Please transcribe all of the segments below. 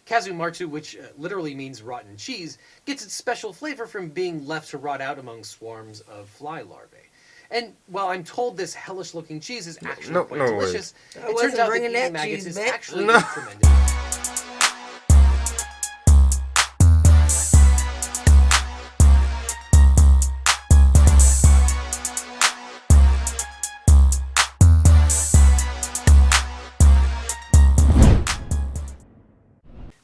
Kazumarzu, which literally means rotten cheese, gets its special flavor from being left to rot out among swarms of fly larvae. And while I'm told this hellish-looking cheese is actually quite delicious, it turns out that eating maggots is actually a tremendous...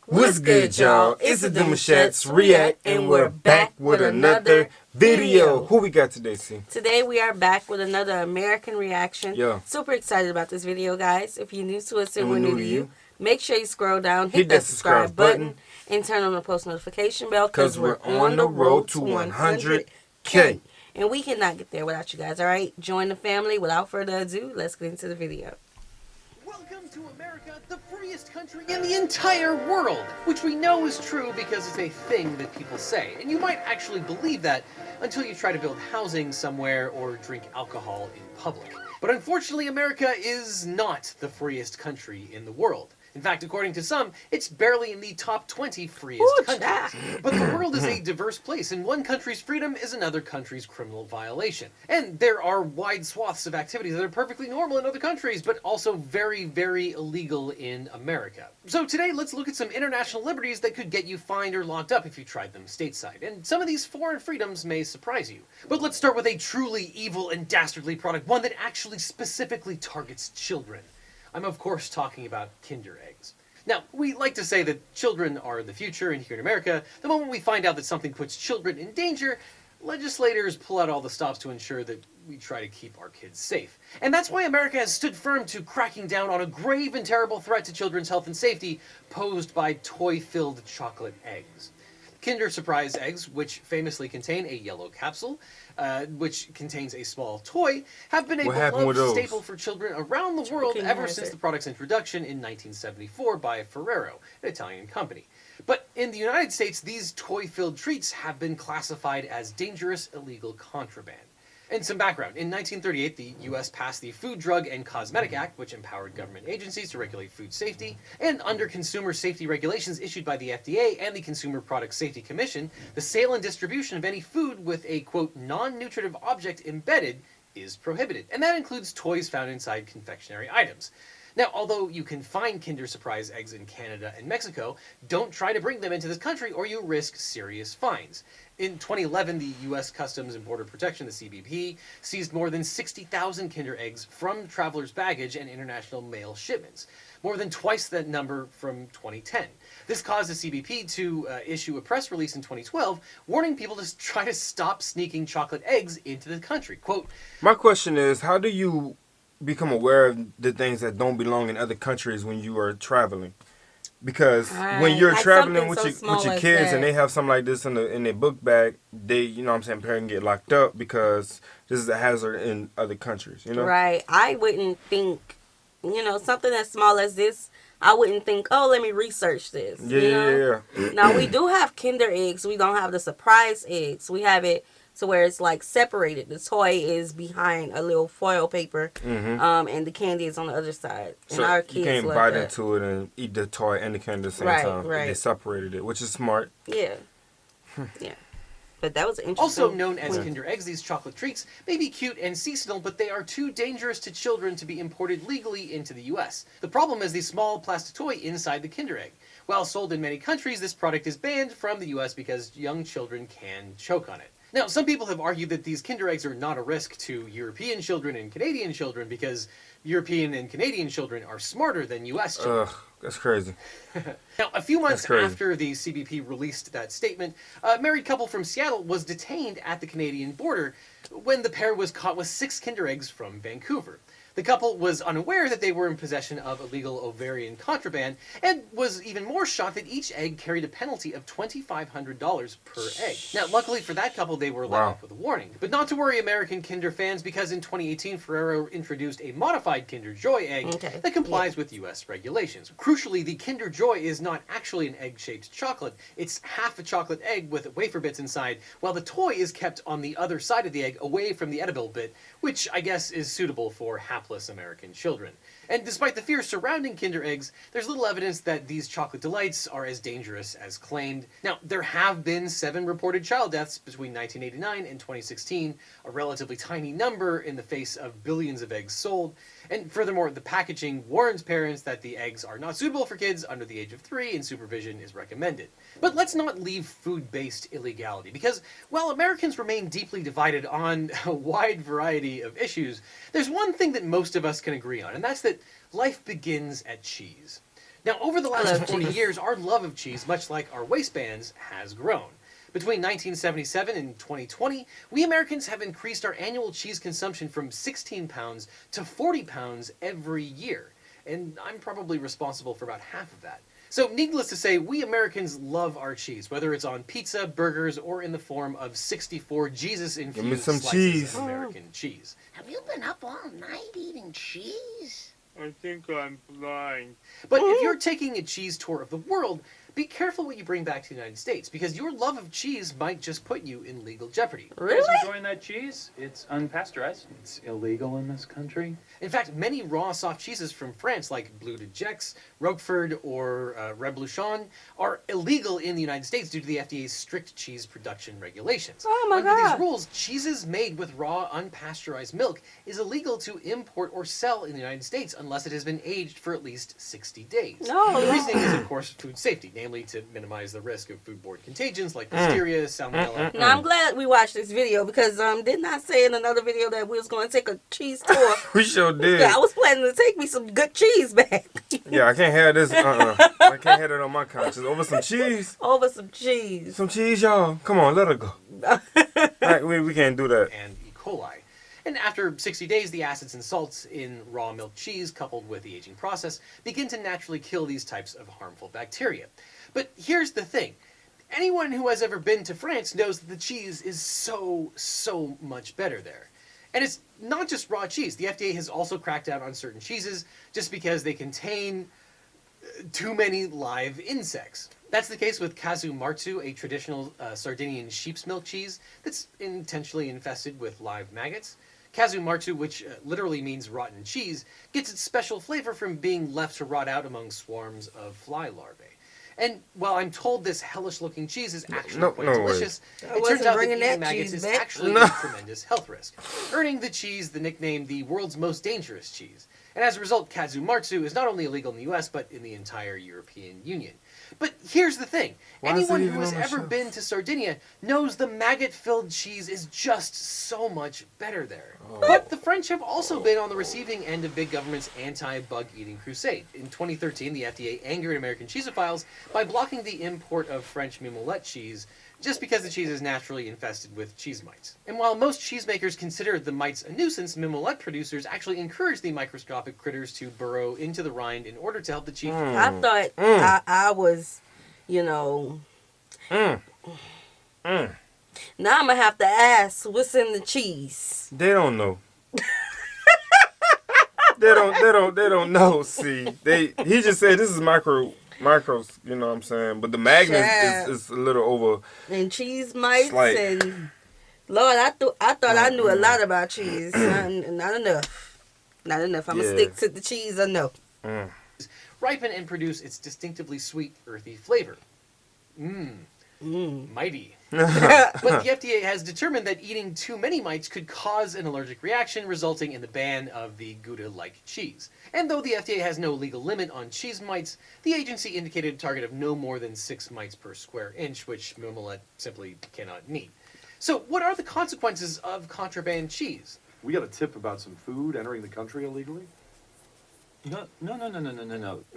What's good, y'all? It's the Demouchet REACT, and we're back with another video. Who we got today, C? Today we are back with another American reaction. Yeah. Super excited about this video, guys. If you're new to us and we're new to you, make sure you scroll down, hit that subscribe button, and turn on the post notification bell because we're on the road to 100K. And we cannot get there without you guys, all right? Join the family. Without further ado, let's get into the video. Welcome to America, the freest country in the entire world, which we know is true because it's a thing that people say. And you might actually believe that until you try to build housing somewhere or drink alcohol in public. But unfortunately, America is not the freest country in the world. In fact, according to some, it's barely in the top 20 freest countries. But the world is a diverse place, and one country's freedom is another country's criminal violation. And there are wide swaths of activities that are perfectly normal in other countries, but also very, very illegal in America. So today, let's look at some international liberties that could get you fined or locked up if you tried them stateside. And some of these foreign freedoms may surprise you. But let's start with a truly evil and dastardly product, one that actually specifically targets children. I'm of course talking about Kinder eggs. Now, we like to say that children are the future, and here in America, the moment we find out that something puts children in danger, legislators pull out all the stops to ensure that we try to keep our kids safe. And that's why America has stood firm to cracking down on a grave and terrible threat to children's health and safety posed by toy-filled chocolate eggs. Kinder Surprise eggs, which famously contain a yellow capsule, which contains a small toy, have been a beloved staple for children around the world ever since the product's introduction in 1974 by Ferrero, an Italian company. But in the United States, these toy-filled treats have been classified as dangerous illegal contraband. And some background. In 1938, the U.S. passed the Food, Drug, and Cosmetic Act, which empowered government agencies to regulate food safety. And under consumer safety regulations issued by the FDA and the Consumer Product Safety Commission, the sale and distribution of any food with a, quote, non-nutritive object embedded is prohibited. And that includes toys found inside confectionery items. Now, although you can find Kinder Surprise eggs in Canada and Mexico, don't try to bring them into this country or you risk serious fines. In 2011, the U.S. Customs and Border Protection, the CBP, seized more than 60,000 Kinder eggs from travelers' baggage and international mail shipments, more than twice that number from 2010. This caused the CBP to issue a press release in 2012 warning people to try to stop sneaking chocolate eggs into the country. Quote, my question is, how do you become aware of the things that don't belong in other countries when you are traveling? Because when you're traveling with your kids and they have something like this in their book bag, they, you know what I'm saying, parents get locked up because this is a hazard in other countries, you know? Right. I wouldn't think, you know, something as small as this, I wouldn't think, oh, let me research this. Yeah. Now, we do have Kinder eggs. We don't have the surprise eggs. We have it to where it's like separated. The toy is behind a little foil paper, and the candy is on the other side. And so our kids you can't bite into it and eat the toy and the candy at the same time. Right. They separated it, which is smart. Yeah. Yeah. But that was interesting. Also known as Kinder Eggs, these chocolate treats may be cute and seasonal, but they are too dangerous to children to be imported legally into the U.S. The problem is the small plastic toy inside the Kinder Egg. While sold in many countries, this product is banned from the U.S. because young children can choke on it. Now, some people have argued that these Kinder Eggs are not a risk to European children and Canadian children because European and Canadian children are smarter than U.S. children. That's crazy. Now, a few months after the CBP released that statement, a married couple from Seattle was detained at the Canadian border when the pair was caught with 6 Kinder Eggs from Vancouver. The couple was unaware that they were in possession of illegal ovarian contraband and was even more shocked that each egg carried a penalty of $2,500 per egg. Now, luckily for that couple, they were let off with a warning. But not to worry, American Kinder fans, because in 2018, Ferrero introduced a modified Kinder Joy egg that complies with U.S. regulations. Crucially, the Kinder Joy is not actually an egg-shaped chocolate. It's half a chocolate egg with wafer bits inside, while the toy is kept on the other side of the egg away from the edible bit, which I guess is suitable for hapless American children. And despite the fear surrounding Kinder Eggs, there's little evidence that these chocolate delights are as dangerous as claimed. Now, there have been 7 reported child deaths between 1989 and 2016, a relatively tiny number in the face of billions of eggs sold. And furthermore, the packaging warns parents that the eggs are not suitable for kids under the age of 3 and supervision is recommended. But let's not leave food-based illegality, because while Americans remain deeply divided on a wide variety of issues, there's one thing that most of us can agree on, and that's that life begins at cheese. Now, over the last 40 years, our love of cheese, much like our waistbands, has grown. Between 1977 and 2020, we Americans have increased our annual cheese consumption from 16 pounds to 40 pounds every year. And I'm probably responsible for about half of that. So needless to say, we Americans love our cheese, whether it's on pizza, burgers, or in the form of 64 Jesus-infused slices of American cheese. Have you been up all night eating cheese? I think I'm blind. But if you're taking a cheese tour of the world, be careful what you bring back to the United States, because your love of cheese might just put you in legal jeopardy. You guys enjoying that cheese? It's unpasteurized. It's illegal in this country. In fact, many raw soft cheeses from France, like Bleu de Gex, Roquefort, or Reblochon, are illegal in the United States due to the FDA's strict cheese production regulations. Oh my Under God. these rules, cheeses made with raw, unpasteurized milk is illegal to import or sell in the United States unless it has been aged for at least 60 days. No, The no. reasoning is, of course, food safety, namely to minimize the risk of foodborne contagions like listeria, salmonella. Now, I'm glad we watched this video because didn't I say in another video that we was going to take a cheese tour? We sure did. Yeah, I was planning to take me some good cheese back. Yeah, I can't have this. I can't have it on my conscience. Over some cheese. Over some cheese. Some cheese, y'all. Come on, let her go. Right, we can't do that. And E. coli. And after 60 days, the acids and salts in raw milk cheese, coupled with the aging process, begin to naturally kill these types of harmful bacteria. But here's the thing. Anyone who has ever been to France knows that the cheese is so much better there. And it's not just raw cheese. The FDA has also cracked down on certain cheeses just because they contain too many live insects. That's the case with Casu Marzu, a traditional Sardinian sheep's milk cheese that's intentionally infested with live maggots. Casu Marzu, which literally means rotten cheese, gets its special flavor from being left to rot out among swarms of fly larvae. And while I'm told this hellish-looking cheese is actually quite delicious, it turns out that eating maggots is actually a tremendous health risk, earning the cheese the nickname the world's most dangerous cheese. And as a result, Casu Marzu is not only illegal in the US, but in the entire European Union. But here's the thing. Anyone who has ever been to Sardinia knows the maggot-filled cheese is just so much better there. But the French have also been on the receiving end of big government's anti-bug eating crusade. In 2013, the FDA angered American cheesophiles by blocking the import of French mimolette cheese just because the cheese is naturally infested with cheese mites. And while most cheesemakers consider the mites a nuisance, mimolette producers actually encourage the microscopic critters to burrow into the rind in order to help the cheese. I thought I was, you know. Now I'm gonna have to ask, what's in the cheese? They don't know. They don't know. See, he just said this is micros, you know what I'm saying? But the magnet is a little over. And cheese mites and Lord, I thought I knew a lot about cheese. Not enough. Not enough. I'm gonna stick to the cheese I know. Ripen and produce its distinctively sweet, earthy flavor. Mighty. But the FDA has determined that eating too many mites could cause an allergic reaction, resulting in the ban of the Gouda-like cheese. And though the FDA has no legal limit on cheese mites, the agency indicated a target of no more than 6 mites per square inch, which mimolette simply cannot meet. So what are the consequences of contraband cheese? We got a tip about some food entering the country illegally? No.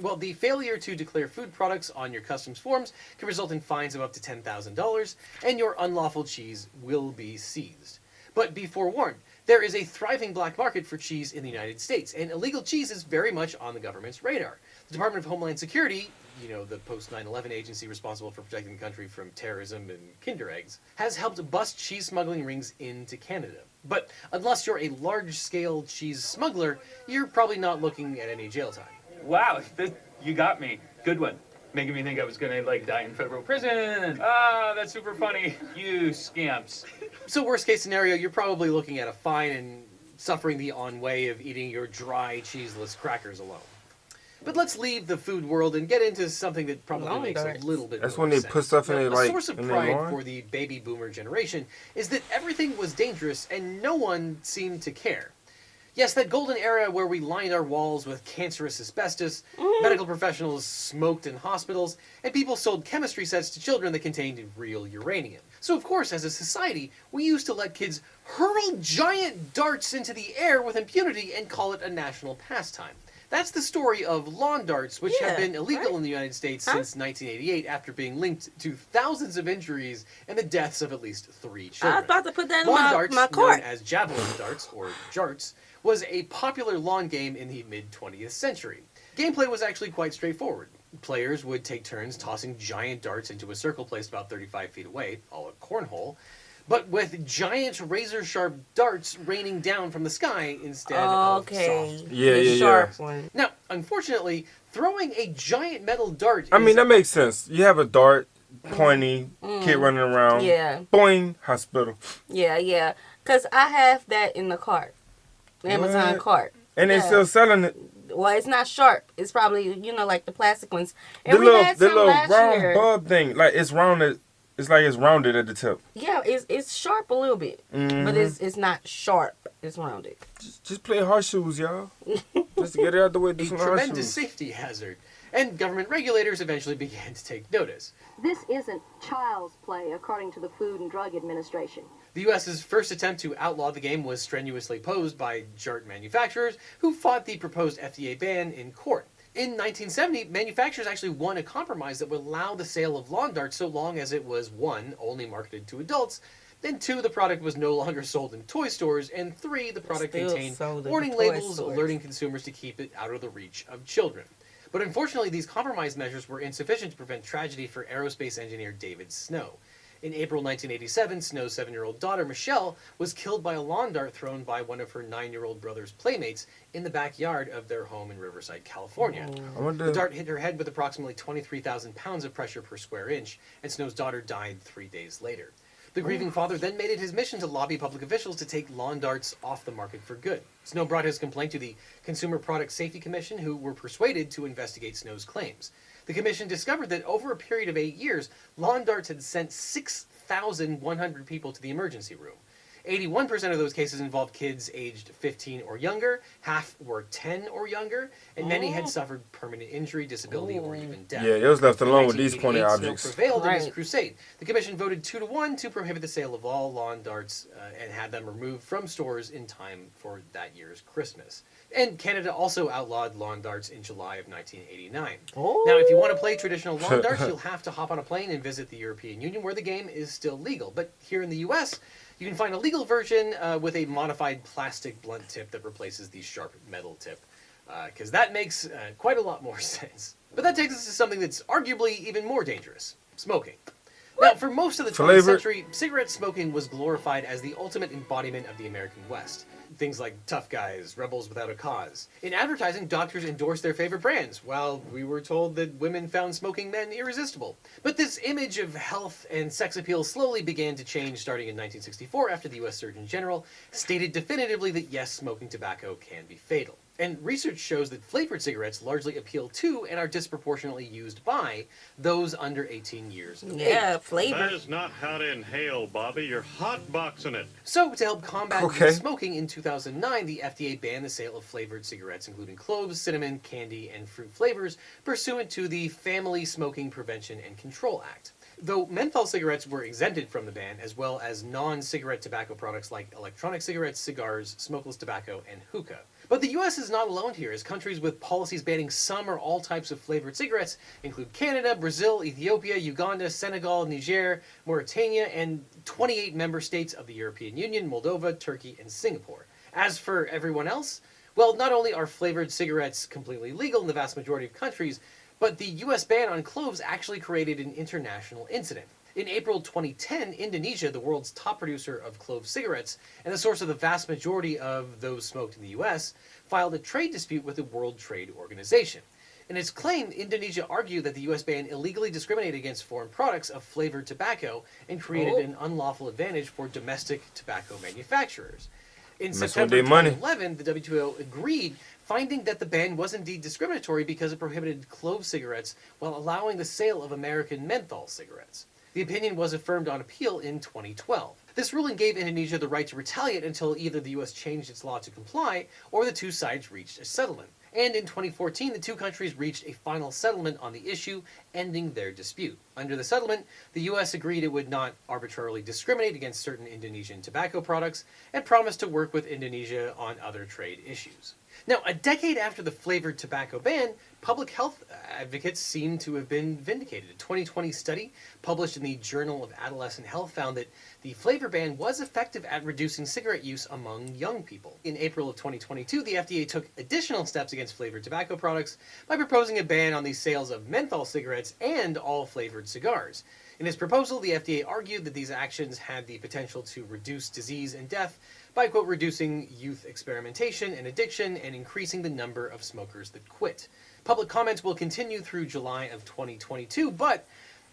Well, the failure to declare food products on your customs forms can result in fines of up to $10,000, and your unlawful cheese will be seized. But be forewarned, there is a thriving black market for cheese in the United States, and illegal cheese is very much on the government's radar. The Department of Homeland Security, you know, the post-9/11 agency responsible for protecting the country from terrorism and Kinder Eggs, has helped bust cheese smuggling rings into Canada. But unless you're a large-scale cheese smuggler, you're probably not looking at any jail time. Wow, you got me. Good one. Making me think I was gonna die in federal prison. That's super funny. You scamps. So worst case scenario, you're probably looking at a fine and suffering the ennui of eating your dry, cheeseless crackers alone. But let's leave the food world and get into something that probably makes a little bit That's more when they sense. put stuff in it, like, a source of in their pride lawn? for the baby boomer generation is that everything was dangerous and no one seemed to care. Yes, that golden era where we lined our walls with cancerous asbestos, medical professionals smoked in hospitals, and people sold chemistry sets to children that contained real uranium. So of course, as a society, we used to let kids hurl giant darts into the air with impunity and call it a national pastime. That's the story of lawn darts, which have been illegal in the United States since 1988 after being linked to thousands of injuries and the deaths of at least 3 children. I was about to put that Lawn in darts, my court. known as javelin darts, or jarts, was a popular lawn game in the mid-20th century. Gameplay was actually quite straightforward. Players would take turns tossing giant darts into a circle placed about 35 feet away, a la cornhole, but with giant razor-sharp darts raining down from the sky instead of soft. Sharp one. Now, unfortunately, throwing a giant metal dart I mean, that makes sense. You have a dart, pointy, kid running around. Yeah. Boing, hospital. Yeah. Because I have that in the cart. Amazon cart. And they still selling it. Well, it's not sharp. It's probably, like the plastic ones. And The we had some little last round year. bulb thing. Like, it's rounded. It's like it's rounded at the tip. Yeah, it's sharp a little bit. But it's not sharp. It's rounded. Just play horseshoes, y'all. Just to get it out the way. Do a some tremendous horseshoes. safety hazard, and government regulators eventually began to take notice. This isn't child's play, according to the Food and Drug Administration. The U.S.'s first attempt to outlaw the game was strenuously opposed by jart manufacturers, who fought the proposed FDA ban in court. In 1970, manufacturers actually won a compromise that would allow the sale of lawn darts so long as it was 1, only marketed to adults, then 2, the product was no longer sold in toy stores, and 3, the product contained warning labels alerting consumers to keep it out of the reach of children. But unfortunately, these compromise measures were insufficient to prevent tragedy for aerospace engineer David Snow. In April 1987, Snow's 7-year-old daughter, Michelle, was killed by a lawn dart thrown by one of her 9-year-old brother's playmates in the backyard of their home in Riverside, California. The dart hit her head with approximately 23,000 pounds of pressure per square inch, and Snow's daughter died 3 days later. The grieving father then made it his mission to lobby public officials to take lawn darts off the market for good. Snow brought his complaint to the Consumer Product Safety Commission, who were persuaded to investigate Snow's claims. The commission discovered that over a period of 8 years, lawn darts had sent 6,100 people to the emergency room. 81% of those cases involved kids aged 15 or younger, half were 10 or younger, and many had suffered permanent injury, disability, or even death. Yeah, it was left alone with these pointy objects. Snow prevailed in his crusade. The commission voted 2-1 to prohibit the sale of all lawn darts and had them removed from stores in time for that year's Christmas. And Canada also outlawed lawn darts in July of 1989. Now, if you want to play traditional lawn darts, you'll have to hop on a plane and visit the European Union, where the game is still legal. But here in the U.S., you can find a legal version with a modified plastic blunt tip that replaces the sharp metal tip, because that makes quite a lot more sense. But that takes us to something that's arguably even more dangerous: smoking. Now, for most of the 20th century, cigarette smoking was glorified as the ultimate embodiment of the American West. Things like tough guys, rebels without a cause. In advertising, doctors endorsed their favorite brands, while we were told that women found smoking men irresistible. But this image of health and sex appeal slowly began to change starting in 1964 after the U.S. Surgeon General stated definitively that yes, smoking tobacco can be fatal. And research shows that flavored cigarettes largely appeal to and are disproportionately used by those under 18 years of age. Yeah, flavor. That is not how to inhale, Bobby. You're hotboxing it. So, to help combat smoking, in 2009, the FDA banned the sale of flavored cigarettes, including cloves, cinnamon, candy, and fruit flavors, pursuant to the Family Smoking Prevention and Control Act. Though menthol cigarettes were exempted from the ban, as well as non-cigarette tobacco products like electronic cigarettes, cigars, smokeless tobacco, and hookah. But the U.S. is not alone here, as countries with policies banning some or all types of flavored cigarettes include Canada, Brazil, Ethiopia, Uganda, Senegal, Niger, Mauritania, and 28 member states of the European Union, Moldova, Turkey, and Singapore. As for everyone else, well, not only are flavored cigarettes completely legal in the vast majority of countries, but the U.S. ban on cloves actually created an international incident. In April 2010, Indonesia, the world's top producer of clove cigarettes and the source of the vast majority of those smoked in the U.S., filed a trade dispute with the World Trade Organization. In its claim, Indonesia argued that the U.S. ban illegally discriminated against foreign products of flavored tobacco and created an unlawful advantage for domestic tobacco manufacturers. In Mess September with their money. 2011, the WTO agreed, finding that the ban was indeed discriminatory because it prohibited clove cigarettes while allowing the sale of American menthol cigarettes. The opinion was affirmed on appeal in 2012. This ruling gave Indonesia the right to retaliate until either the U.S. changed its law to comply or the two sides reached a settlement. And in 2014, the two countries reached a final settlement on the issue, ending their dispute. Under the settlement, the U.S. agreed it would not arbitrarily discriminate against certain Indonesian tobacco products and promised to work with Indonesia on other trade issues. Now, a decade after the flavored tobacco ban, public health advocates seem to have been vindicated. A 2020 study published in the Journal of Adolescent Health found that the flavor ban was effective at reducing cigarette use among young people. In April of 2022, the FDA took additional steps against flavored tobacco products by proposing a ban on the sales of menthol cigarettes and all flavored cigars. In its proposal, the FDA argued that these actions had the potential to reduce disease and death by, quote, reducing youth experimentation and addiction and increasing the number of smokers that quit. Public comments will continue through July of 2022, but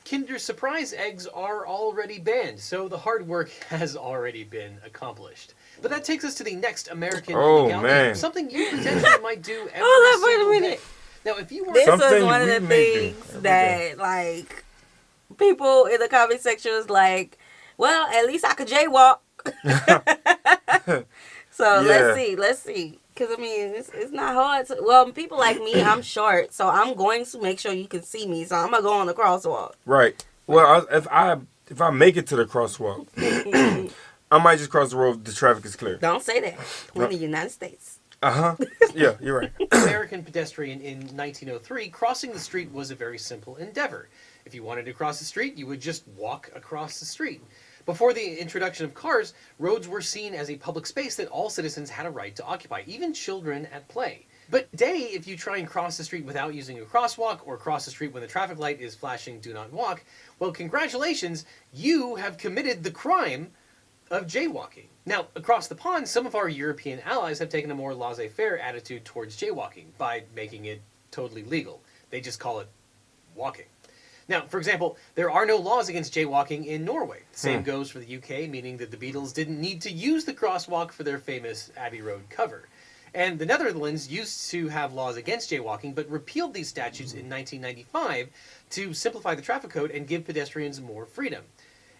Kinder Surprise eggs are already banned, so the hard work has already been accomplished. But that takes us to the next American legality, man. something you potentially might do every Hold up, wait a single minute. day. Now, if you were This was Something one of we the may do things every that, like, people in the comment section was like, well, at least I could jaywalk. So Yeah. let's see. Because, I mean, it's not hard to... Well, people like me, I'm short, so I'm going to make sure you can see me. So I'm going to go on the crosswalk. Right. Well, if I make it to the crosswalk, I might just cross the road if the traffic is clear. Don't say that. We're in the United States. Uh-huh. Yeah, you're right. American pedestrian in 1903, crossing the street was a very simple endeavor. If you wanted to cross the street, you would just walk across the street. Before the introduction of cars, roads were seen as a public space that all citizens had a right to occupy, even children at play. But today, if you try and cross the street without using a crosswalk or cross the street when the traffic light is flashing do not walk, well, congratulations, you have committed the crime of jaywalking. Now, across the pond, some of our European allies have taken a more laissez-faire attitude towards jaywalking by making it totally legal. They just call it walking. Now, for example, there are no laws against jaywalking in Norway. The same goes for the UK, meaning that the Beatles didn't need to use the crosswalk for their famous Abbey Road cover. And the Netherlands used to have laws against jaywalking, but repealed these statutes in 1995 to simplify the traffic code and give pedestrians more freedom.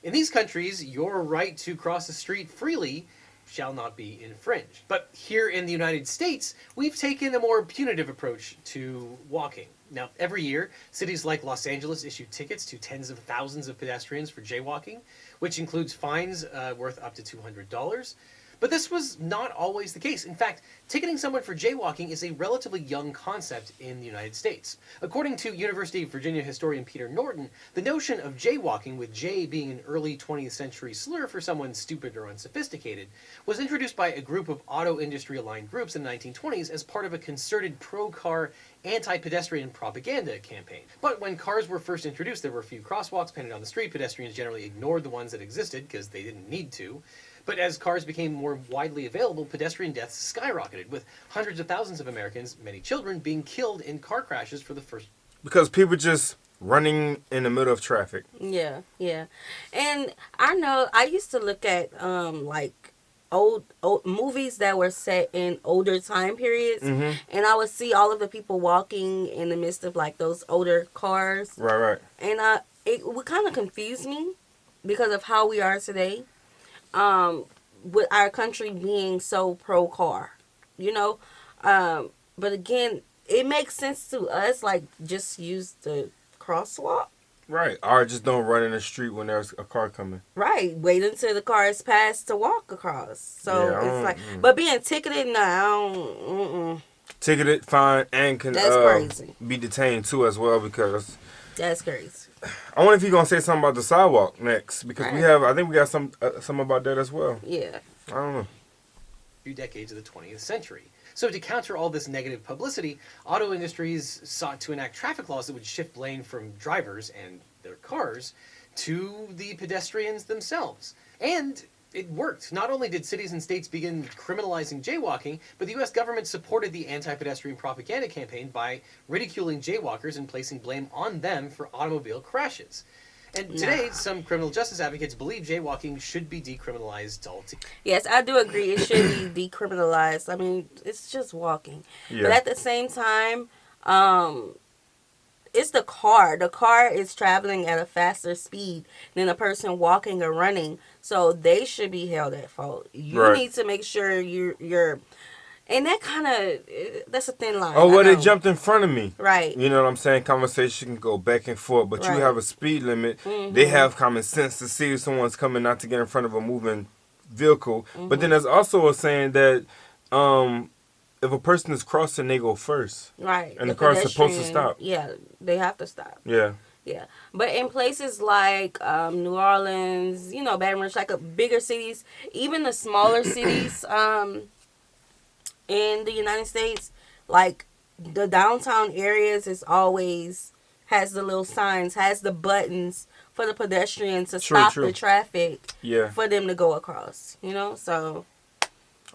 In these countries, your right to cross the street freely shall not be infringed. But here in the United States, we've taken a more punitive approach to walking. Now, every year, cities like Los Angeles issue tickets to tens of thousands of pedestrians for jaywalking, which includes fines worth up to $200. But this was not always the case. In fact, ticketing someone for jaywalking is a relatively young concept in the United States. According to University of Virginia historian Peter Norton, the notion of jaywalking, with Jay being an early 20th century slur for someone stupid or unsophisticated, was introduced by a group of auto industry aligned groups in the 1920s as part of a concerted pro-car, anti-pedestrian propaganda campaign. But when cars were first introduced, there were few crosswalks painted on the street. Pedestrians generally ignored the ones that existed because they didn't need to. But as cars became more widely available, pedestrian deaths skyrocketed, with hundreds of thousands of Americans, many children, being killed in car crashes for the first... Because people just running in the middle of traffic. Yeah, yeah. And I know, I used to look at, like, old movies that were set in older time periods, and I would see all of the people walking in the midst of, like, those older cars. Right. And it would kind of confuse me because of how we are today. With our country being so pro-car, you know? But again, it makes sense to us, like, just use the crosswalk. Right. Or just don't run in the street when there's a car coming. Right. Wait until the car is passed to walk across. So Yeah, it's like, but being ticketed, no, I don't, Ticketed, fined, and can That's crazy. be detained too as well, because That's crazy. I wonder if you're gonna say something about the sidewalk next, because Right. we have. I think we got some about that as well. Yeah. I don't know. few decades of the 20th century. So to counter all this negative publicity, auto industries sought to enact traffic laws that would shift blame from drivers and their cars to the pedestrians themselves. And it worked. Not only did cities and states begin criminalizing jaywalking, but the US government supported the anti-pedestrian propaganda campaign by ridiculing jaywalkers and placing blame on them for automobile crashes. And today, some criminal justice advocates believe jaywalking should be decriminalized altogether. Yes, I do agree. It should be decriminalized. I mean, it's just walking. Yeah. But at the same time, it's the car. The car is traveling at a faster speed than a person walking or running. So they should be held at fault. You need to make sure you're and that kind of, that's a thin line. Oh, well, they jumped in front of me. Right. You know what I'm saying? Conversation can go back and forth, but you have a speed limit. Mm-hmm. They have common sense to see if someone's coming not to get in front of a moving vehicle. But then there's also a saying that if a person is crossing, they go first. Right. And the car is supposed to stop. Yeah, they have to stop. Yeah. Yeah. But in places like New Orleans, you know, Baton Rouge, like bigger cities, even the smaller cities in the United States, like the downtown areas is always has the little signs, has the buttons for the pedestrians to stop the traffic for them to go across, you know? So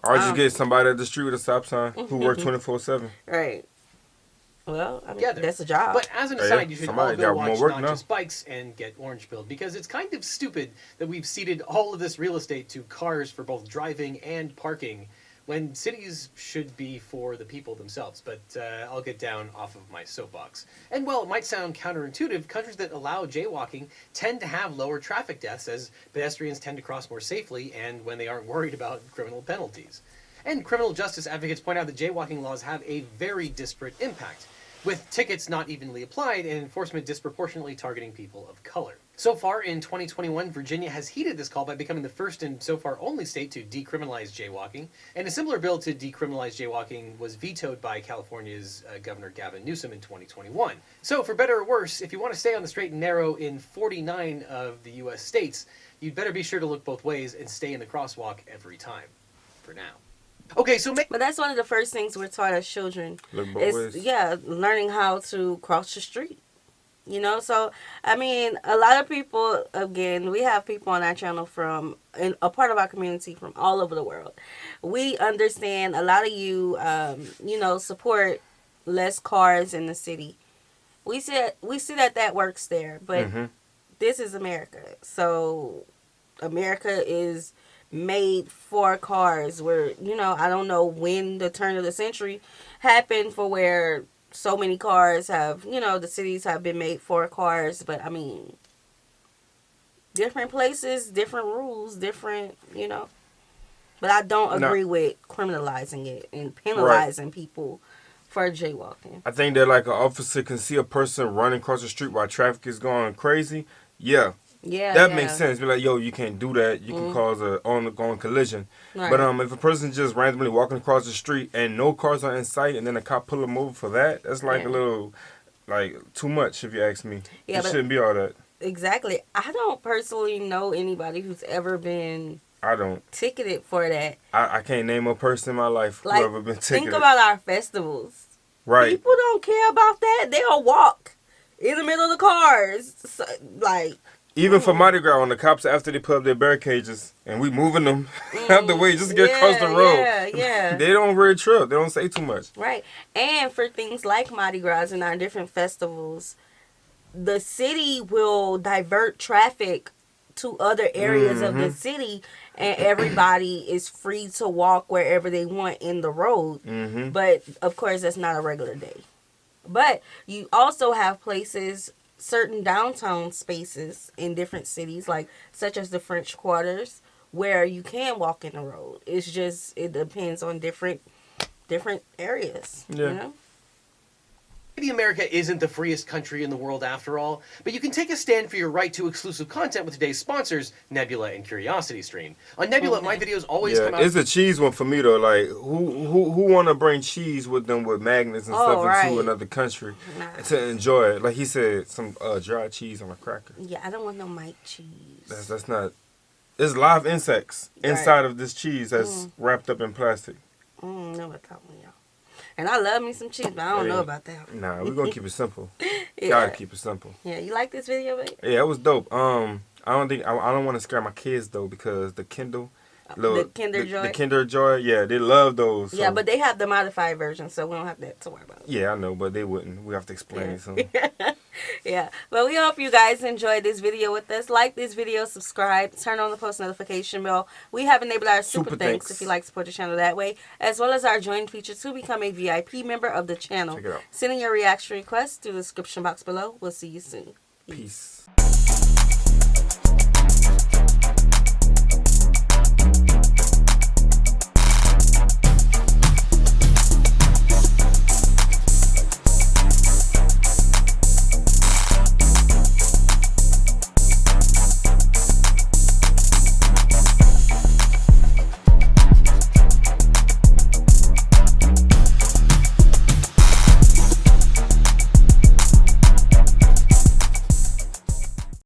or just get somebody at the street with a stop sign who work 24/7. Right. Well, I mean, that's a job. But as an aside, you should all go watch Not Just Bikes and get orange pilled, because it's kind of stupid that we've ceded all of this real estate to cars for both driving and parking, when cities should be for the people themselves. But I'll get down off of my soapbox. And while it might sound counterintuitive, countries that allow jaywalking tend to have lower traffic deaths, as pedestrians tend to cross more safely and when they aren't worried about criminal penalties. And criminal justice advocates point out that jaywalking laws have a very disparate impact, with tickets not evenly applied and enforcement disproportionately targeting people of color. So far in 2021, Virginia has heeded this call by becoming the first and so far only state to decriminalize jaywalking, and a similar bill to decriminalize jaywalking was vetoed by California's Governor Gavin Newsom in 2021. So for better or worse, if you want to stay on the straight and narrow in 49 of the US states, you'd better be sure to look both ways and stay in the crosswalk every time, for now. Okay, so but that's one of the first things we're taught as children. Look both ways. Yeah, learning how to cross the street. You know, so I mean, a lot of people. Again, we have people on our channel from a part of our community from all over the world. We understand a lot of you, you know, support less cars in the city. We see that works there, but this is America, so America is made for cars. Where, you know, I don't know when the turn of the century happened for where so many cars have, you know, the cities have been made for cars, but I mean, different places, different rules, different, you know. But I don't agree with criminalizing it and penalizing people for jaywalking. I think that like an officer can see a person running across the street while traffic is going crazy. Yeah, that makes sense. Be like, yo, you can't do that. You can cause a ongoing collision. Right. But if a person just randomly walking across the street and no cars are in sight, and then a cop pull them over for that, that's like a little, like, too much if you ask me. Yeah, it shouldn't be all that. Exactly. I don't personally know anybody who's ever been ticketed for that. I can't name a person in my life who ever been ticketed. Think about our festivals. Right. People don't care about that. They'll walk in the middle of the cars. So, like. Even for Mardi Gras, when the cops, after they put up their barricades and we moving them out the way just to get across the road, they don't really trip. They don't say too much. Right. And for things like Mardi Gras and our different festivals, the city will divert traffic to other areas of the city, and everybody is free to walk wherever they want in the road. But, of course, that's not a regular day. But you also have places, certain downtown spaces in different cities, like such as the French Quarters, where you can walk in the road. It's just, it depends on different areas. You know? Maybe America isn't the freest country in the world after all, but you can take a stand for your right to exclusive content with today's sponsors, Nebula and CuriosityStream. On Nebula, my videos always come out. It's a cheese one for me though. Like, who want to bring cheese with them with magnets and stuff into another country to enjoy it? Like he said, some dry cheese on a cracker. Yeah, I don't want no Mike cheese. That's not. It's live insects inside of this cheese that's wrapped up in plastic. Know what that one, y'all. And I love me some cheese, but I don't know about that. Nah, we're gonna keep it simple. Gotta keep it simple. Yeah, you like this video, babe? Yeah, it was dope. I don't want to scare my kids though, because the Kindle The Kinder Joy. The Kinder Joy, yeah, they love those. So. Yeah, but they have the modified version, so we don't have that to worry about. Yeah, I know, but they wouldn't. We have to explain some. Yeah, but we hope you guys enjoyed this video with us. Like this video, subscribe, turn on the post notification bell. We have enabled our super thanks if you like to support the channel that way, as well as our join feature to become a VIP member of the channel. Check it out. Send in your reaction requests through the description box below. We'll see you soon. Peace.